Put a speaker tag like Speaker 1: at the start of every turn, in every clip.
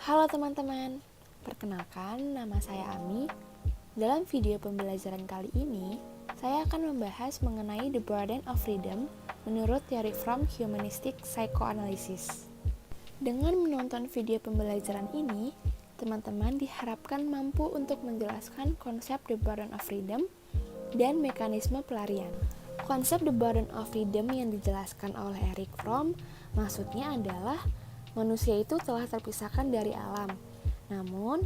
Speaker 1: Halo teman-teman, perkenalkan nama saya Ami. Dalam video pembelajaran kali ini, saya akan membahas mengenai The Burden of Freedom menurut teori from Humanistic Psychoanalysis. Dengan menonton video pembelajaran ini, teman-teman diharapkan mampu untuk menjelaskan konsep The Burden of Freedom dan mekanisme pelarian. Konsep The Burden of Freedom yang dijelaskan oleh Erich Fromm maksudnya adalah manusia itu telah terpisahkan dari alam, namun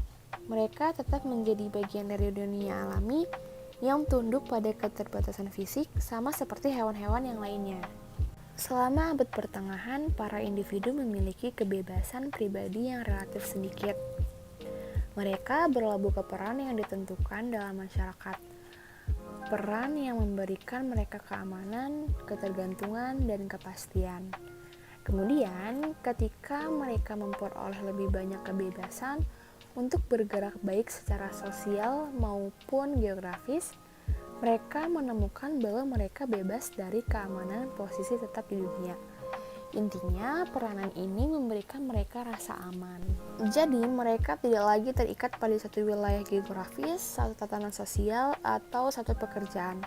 Speaker 1: mereka tetap menjadi bagian dari dunia alami yang tunduk pada keterbatasan fisik sama seperti hewan-hewan yang lainnya. Selama abad pertengahan, para individu memiliki kebebasan pribadi yang relatif sedikit. Mereka berlabuh ke peran yang ditentukan dalam masyarakat. Peran yang memberikan mereka keamanan, ketergantungan, dan kepastian. Kemudian, ketika mereka memperoleh lebih banyak kebebasan untuk bergerak baik secara sosial maupun geografis, mereka menemukan bahwa mereka bebas dari keamanan posisi tetap di dunia. Intinya, peranan ini memberikan mereka rasa aman. Jadi, mereka tidak lagi terikat pada satu wilayah geografis, satu tatanan sosial, atau satu pekerjaan.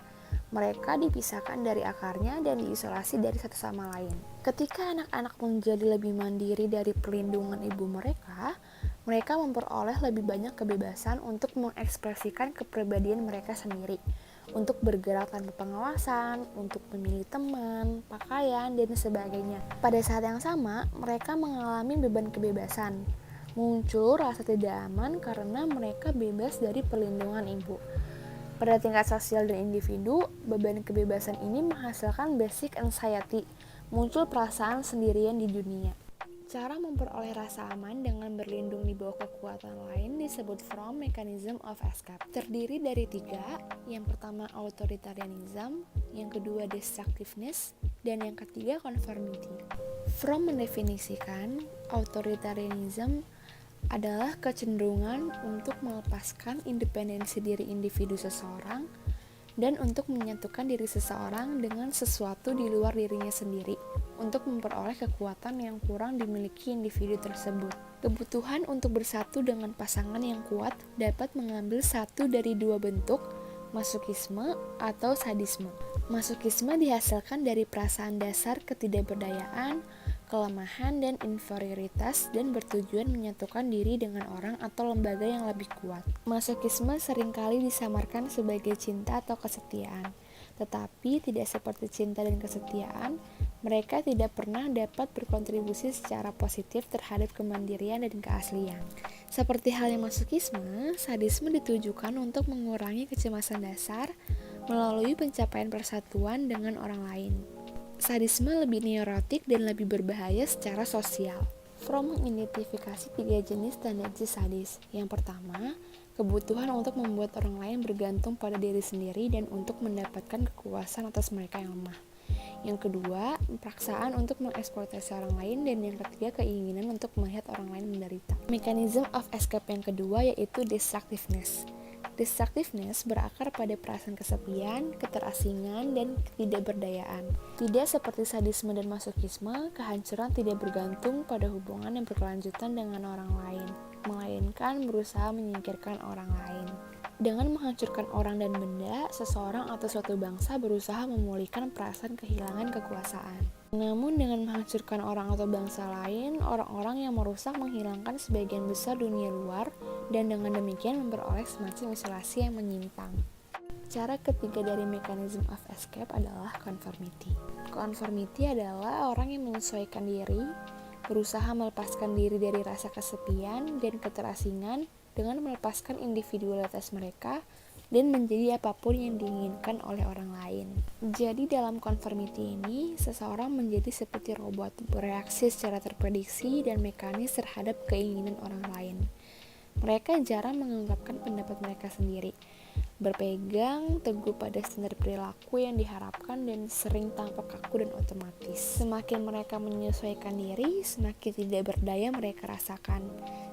Speaker 1: Mereka dipisahkan dari akarnya dan diisolasi dari satu sama lain. Ketika anak-anak menjadi lebih mandiri dari perlindungan ibu mereka memperoleh lebih banyak kebebasan untuk mengekspresikan kepribadian mereka sendiri, untuk bergerak tanpa pengawasan, untuk memilih teman, pakaian, dan sebagainya. Pada saat yang sama, mereka mengalami beban kebebasan. Muncul rasa tidak aman karena mereka bebas dari perlindungan ibu. Pada tingkat sosial dan individu, beban kebebasan ini menghasilkan basic anxiety, muncul perasaan sendirian di dunia. Cara memperoleh rasa aman dengan berlindung di bawah kekuatan lain disebut from mechanism of escape. Terdiri dari 3, yang pertama authoritarianism, yang kedua destructiveness, dan yang ketiga conformity. From mendefinisikan authoritarianism adalah kecenderungan untuk melepaskan independensi diri individu seseorang dan untuk menyatukan diri seseorang dengan sesuatu di luar dirinya sendiri untuk memperoleh kekuatan yang kurang dimiliki individu tersebut. Kebutuhan untuk bersatu dengan pasangan yang kuat dapat mengambil satu dari 2 bentuk, masokisme atau sadisme. Masokisme dihasilkan dari perasaan dasar ketidakberdayaan, kelemahan, dan inferioritas dan bertujuan menyatukan diri dengan orang atau lembaga yang lebih kuat. Masokisme seringkali disamarkan sebagai cinta atau kesetiaan, tetapi tidak seperti cinta dan kesetiaan, mereka tidak pernah dapat berkontribusi secara positif terhadap kemandirian dan keaslian. Seperti halnya masokisme, sadisme ditujukan untuk mengurangi kecemasan dasar melalui pencapaian persatuan dengan orang lain. Sadisme lebih neurotik dan lebih berbahaya secara sosial. Fromm mengidentifikasi 3 jenis tendensi sadis. Yang pertama, kebutuhan untuk membuat orang lain bergantung pada diri sendiri dan untuk mendapatkan kekuasaan atas mereka yang lemah. Yang kedua, paksaan untuk mengeksploitasi orang lain, dan yang ketiga, keinginan untuk melihat orang lain menderita. Mechanism of escape yang kedua yaitu destructiveness. Destructiveness berakar pada perasaan kesepian, keterasingan, dan ketidakberdayaan. Tidak seperti sadisme dan masokisme, kehancuran tidak bergantung pada hubungan yang berkelanjutan dengan orang lain, melainkan berusaha menyingkirkan orang lain. Dengan menghancurkan orang dan benda, seseorang atau suatu bangsa berusaha memulihkan perasaan kehilangan kekuasaan. Namun dengan menghancurkan orang atau bangsa lain, orang-orang yang merusak menghilangkan sebagian besar dunia luar dan dengan demikian memperoleh semacam isolasi yang menyimpang. Cara ketiga dari mechanism of escape adalah conformity. Conformity adalah orang yang menyesuaikan diri, berusaha melepaskan diri dari rasa kesepian dan keterasingan dengan melepaskan individualitas mereka dan menjadi apapun yang diinginkan oleh orang lain. Jadi dalam conformity ini, seseorang menjadi seperti robot, bereaksi secara terprediksi dan mekanis terhadap keinginan orang lain. Mereka jarang mengungkapkan pendapat mereka sendiri, berpegang teguh pada standar perilaku yang diharapkan dan sering tampak kaku dan otomatis. Semakin mereka menyesuaikan diri, semakin tidak berdaya mereka rasakan.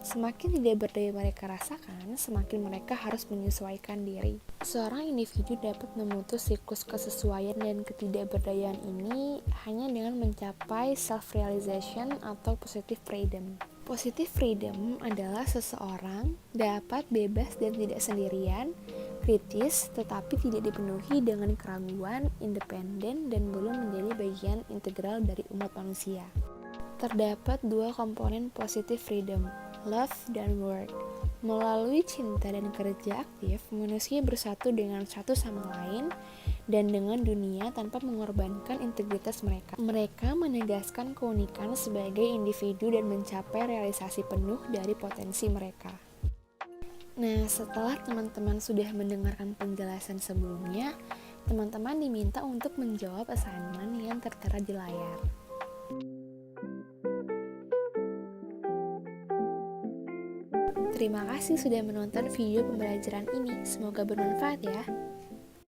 Speaker 1: Semakin tidak berdaya mereka rasakan, semakin mereka harus menyesuaikan diri. Seorang individu dapat memutus siklus kesesuaian dan ketidakberdayaan ini hanya dengan mencapai self-realization atau positive freedom. Positive freedom adalah seseorang dapat bebas dan tidak sendirian, kritis tetapi tidak dipenuhi dengan keraguan, independen, dan belum menjadi bagian integral dari umat manusia. Terdapat dua komponen positive freedom, love dan work. Melalui cinta dan kerja aktif, manusia bersatu dengan satu sama lain dan dengan dunia tanpa mengorbankan integritas mereka. Mereka menegaskan keunikan sebagai individu dan mencapai realisasi penuh dari potensi mereka. Nah, setelah teman-teman sudah mendengarkan penjelasan sebelumnya, teman-teman diminta untuk menjawab assignment yang tertera di layar. Terima kasih sudah menonton video pembelajaran ini. Semoga bermanfaat ya.